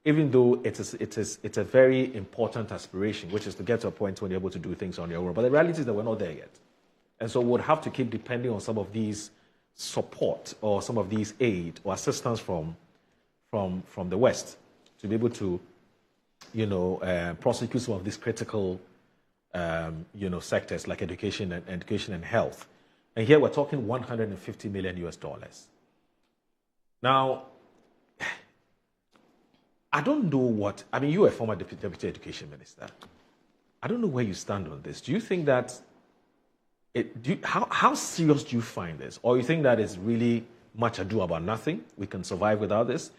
even though it's a very important aspiration, which is to get to a point when you're able to do things on your own. But the reality is that we're not there yet. And so we'll have to keep depending on some of these support or some of these aid or assistance from the West to be able to, prosecute some of these critical, sectors like education and health. And here we're talking $150 million US. Now, I don't know you're a former deputy education minister. I don't know where you stand on this. Do you think that, how serious do you find this? Or you think that it's really much ado about nothing? We can survive without this?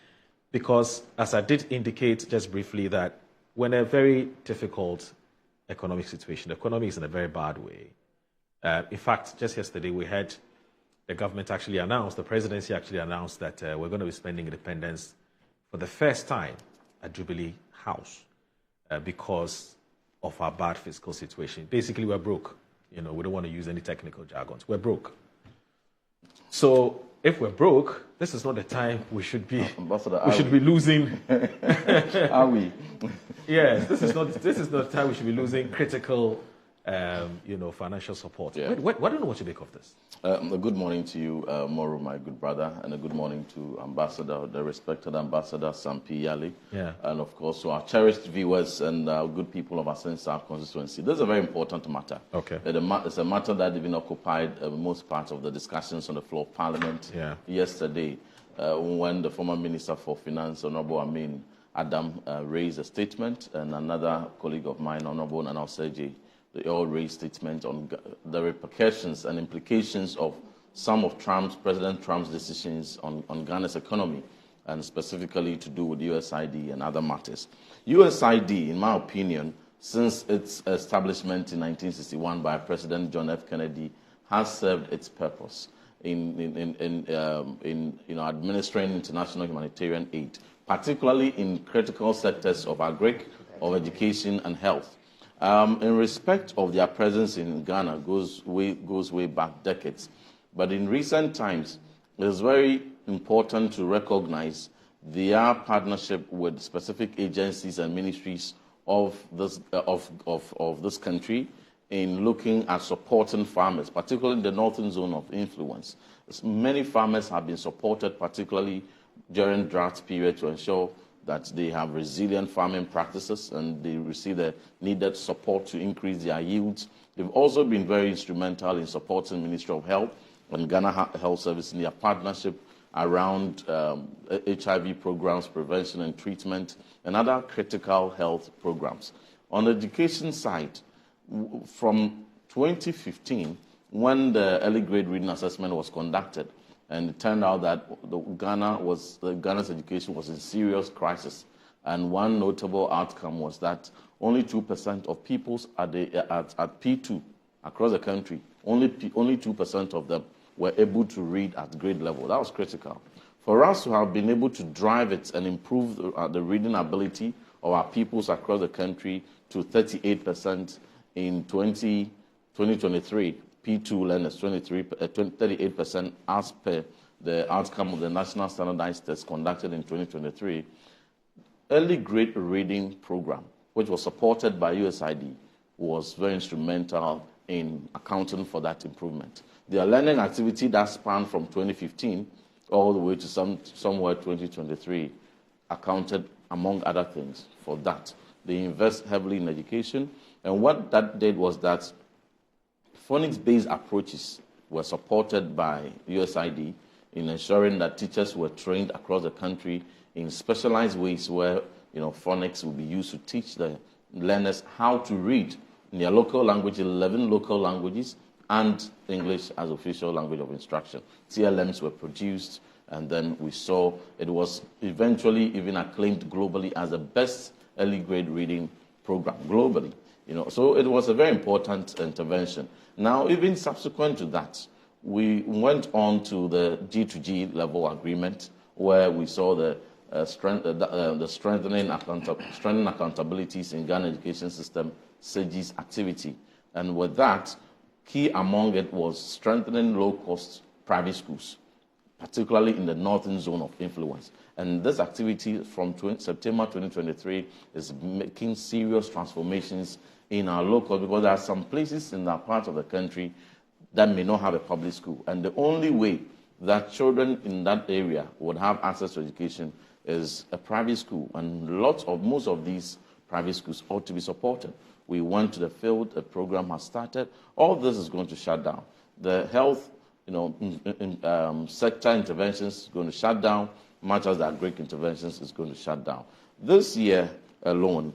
Because as I did indicate just briefly that we're in a very difficult economic situation. The economy is in a very bad way. In fact, just yesterday we heard the government the presidency actually announced that we're going to be spending independence for the first time at Jubilee House because of our bad fiscal situation. Basically, we're broke. We don't want to use any technical jargons. We're broke. So if we're broke, this is not the time we should be losing. Are we? Yes, this is not the time we should be losing critical financial support. Yeah. I don't know what you make of this. A good morning to you, Moro, my good brother, and a good morning to the respected Ambassador Sampi Yali. Yeah. And of course to our cherished viewers and good people of our South constituency. This is a very important matter. Okay. It's a matter that even occupied most part of the discussions on the floor of Parliament yesterday when the former Minister for Finance, Honorable Amin Adam, raised a statement, and another colleague of mine, Honorable Nana Oseji, they all raised statements on the repercussions and implications of some of President Trump's decisions on Ghana's economy, and specifically to do with USAID and other matters. USAID, in my opinion, since its establishment in 1961 by President John F. Kennedy, has served its purpose in administering international humanitarian aid, particularly in critical sectors of agric, of education and health. In respect of their presence in Ghana goes way back decades. But in recent times, it is very important to recognize their partnership with specific agencies and ministries of this country in looking at supporting farmers, particularly in the northern zone of influence. Many farmers have been supported, particularly during drought period, to ensure that they have resilient farming practices and they receive the needed support to increase their yields. They've also been very instrumental in supporting Ministry of Health and Ghana Health Service in their partnership around HIV programs, prevention and treatment, and other critical health programs. On the education side, from 2015, when the early grade reading assessment was conducted, and it turned out that Ghana's education was in serious crisis. And one notable outcome was that only 2% of pupils at P2 across the country, only 2% of them were able to read at grade level. That was critical. For us to have been able to drive it and improve the reading ability of our pupils across the country to 38% in 2023, P2 learners, 38% as per the outcome of the National Standardized Test conducted in 2023. Early grade reading program, which was supported by USAID, was very instrumental in accounting for that improvement. Their learning activity that spanned from 2015 all the way to somewhere 2023 accounted, among other things, for that. They invest heavily in education, and what that did was that phonics-based approaches were supported by USAID in ensuring that teachers were trained across the country in specialized ways where phonics will be used to teach the learners how to read in their local language, 11 local languages, and English as official language of instruction. TLMs were produced, and then we saw it was eventually even acclaimed globally as the best early grade reading program globally. So it was a very important intervention. Now, even subsequent to that, we went on to the G2G level agreement, where we saw the strengthening accountabilities in Ghana education system, SEGI's activity. And with that, key among it was strengthening low-cost private schools, particularly in the northern zone of influence. And this activity from September 2023 is making serious transformations in our local, because there are some places in that part of the country that may not have a public school. And the only way that children in that area would have access to education is a private school. And most of these private schools ought to be supported. We went to the field, a program has started. All this is going to shut down. The health sector interventions is going to shut down, much as the agric interventions is going to shut down. This year alone,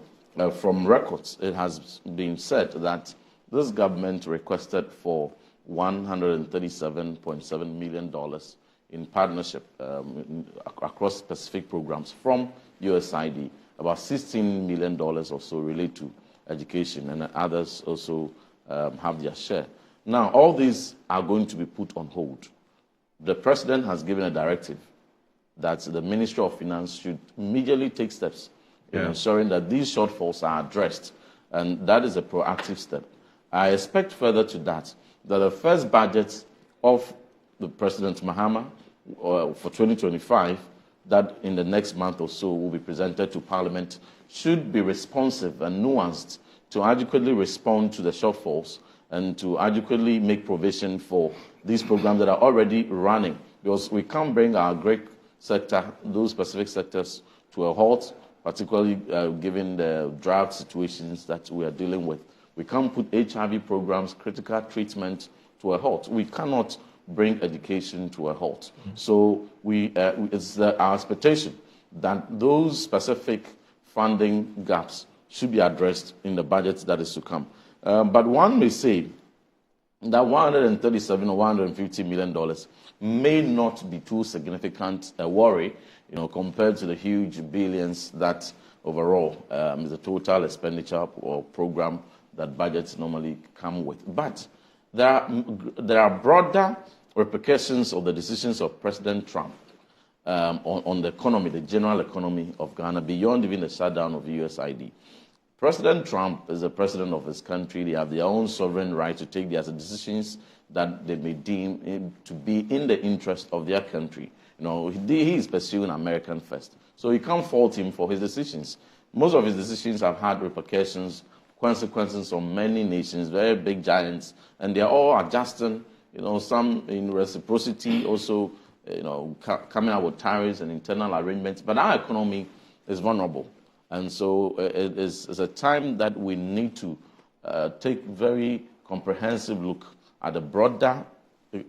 from records, it has been said that this government requested for $137.7 million in partnership across specific programs from USAID. About $16 million or so relate to education, and others also have their share. Now, all these are going to be put on hold. The president has given a directive that the Ministry of Finance should immediately take steps in ensuring that these shortfalls are addressed, and that is a proactive step. I expect further to that the first budget of the President Mahama for 2025, that in the next month or so will be presented to Parliament, should be responsive and nuanced to adequately respond to the shortfalls and to adequately make provision for these programs that are already running. Because we can't bring our agric sector, those specific sectors, to a halt, particularly given the drought situations that we are dealing with. We can't put HIV programs, critical treatment, to a halt. We cannot bring education to a halt. So it's our expectation that those specific funding gaps should be addressed in the budget that is to come. But one may say that $137 or $150 million may not be too significant a worry, compared to the huge billions that overall is the total expenditure or program that budgets normally come with. But there are broader repercussions of the decisions of President Trump on the economy, the general economy of Ghana, beyond even the shutdown of the USAID. President Trump is the president of his country. They have their own sovereign right to take their decisions that they may deem to be in the interest of their country. He is pursuing American first. So you can't fault him for his decisions. Most of his decisions have had repercussions, consequences on many nations, very big giants, and they're all adjusting, some in reciprocity, also, coming out with tariffs and internal arrangements. But our economy is vulnerable. And so it is a time that we need to take very comprehensive look at the broader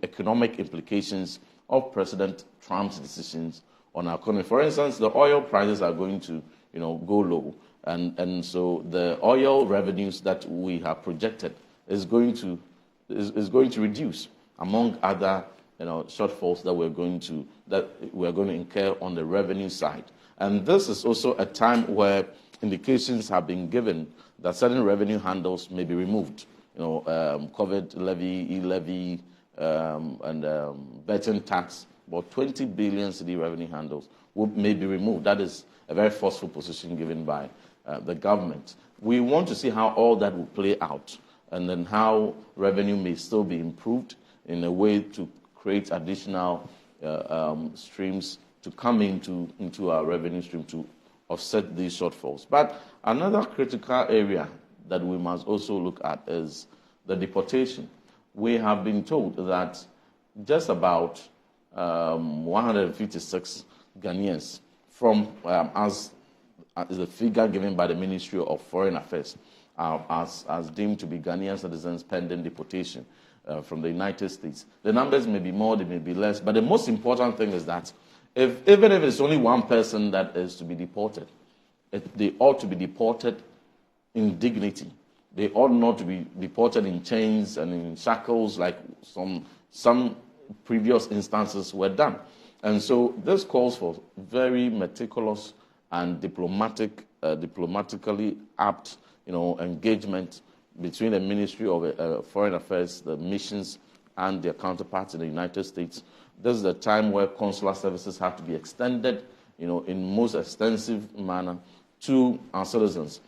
economic implications of President Trump's decisions on our economy. For instance, the oil prices are going to go low. And so the oil revenues that we have projected is going to reduce, among other shortfalls that we're going to incur on the revenue side. And this is also a time where indications have been given that certain revenue handles may be removed. COVID levy, e-levy, and betting tax, about 20 billion cedi revenue handles may be removed. That is a very forceful position given by the government. We want to see how all that will play out, and then how revenue may still be improved in a way to create additional streams to come into our revenue stream to offset these shortfalls. But another critical area that we must also look at is the deportation. We have been told that just about 156 Ghanaians from, as the figure given by the Ministry of Foreign Affairs, as deemed to be Ghanaian citizens pending deportation from the United States. The numbers may be more, they may be less, but the most important thing is that even if it's only one person that is to be deported, they ought to be deported in dignity. They ought not to be deported in chains and in shackles like some previous instances were done. And so this calls for very meticulous and diplomatically apt, engagement between the Ministry of Foreign Affairs, the missions, and their counterparts in the United States. This is the time where consular services have to be extended, in most extensive manner to our citizens.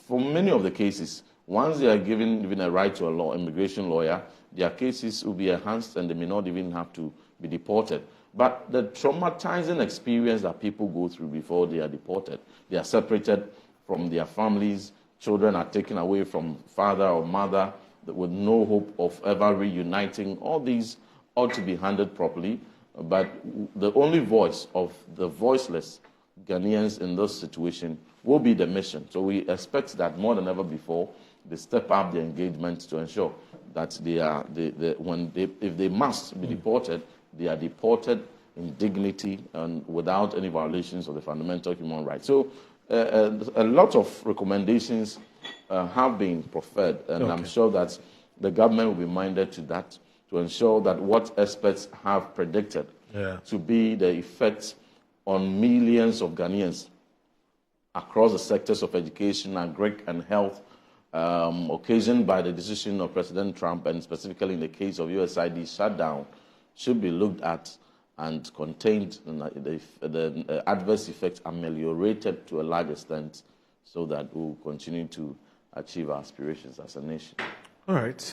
For many of the cases, once they are given a right to a immigration lawyer, their cases will be enhanced and they may not even have to be deported. But the traumatizing experience that people go through before they are deported, they are separated from their families, children are taken away from father or mother with no hope of ever reuniting. All these ought to be handled properly, but the only voice of the voiceless Ghanaians in this situation will be the mission. So we expect that more than ever before, they step up their engagement to ensure that if they must be deported, they are deported in dignity and without any violations of the fundamental human rights. So a lot of recommendations have been proffered, and I'm sure that the government will be minded to that, to ensure that what experts have predicted to be the effects on millions of Ghanaians across the sectors of education, agric, and health, occasioned by the decision of President Trump, and specifically in the case of USAID shutdown, should be looked at and contained, the adverse effects ameliorated to a large extent, so that we'll continue to achieve our aspirations as a nation. All right.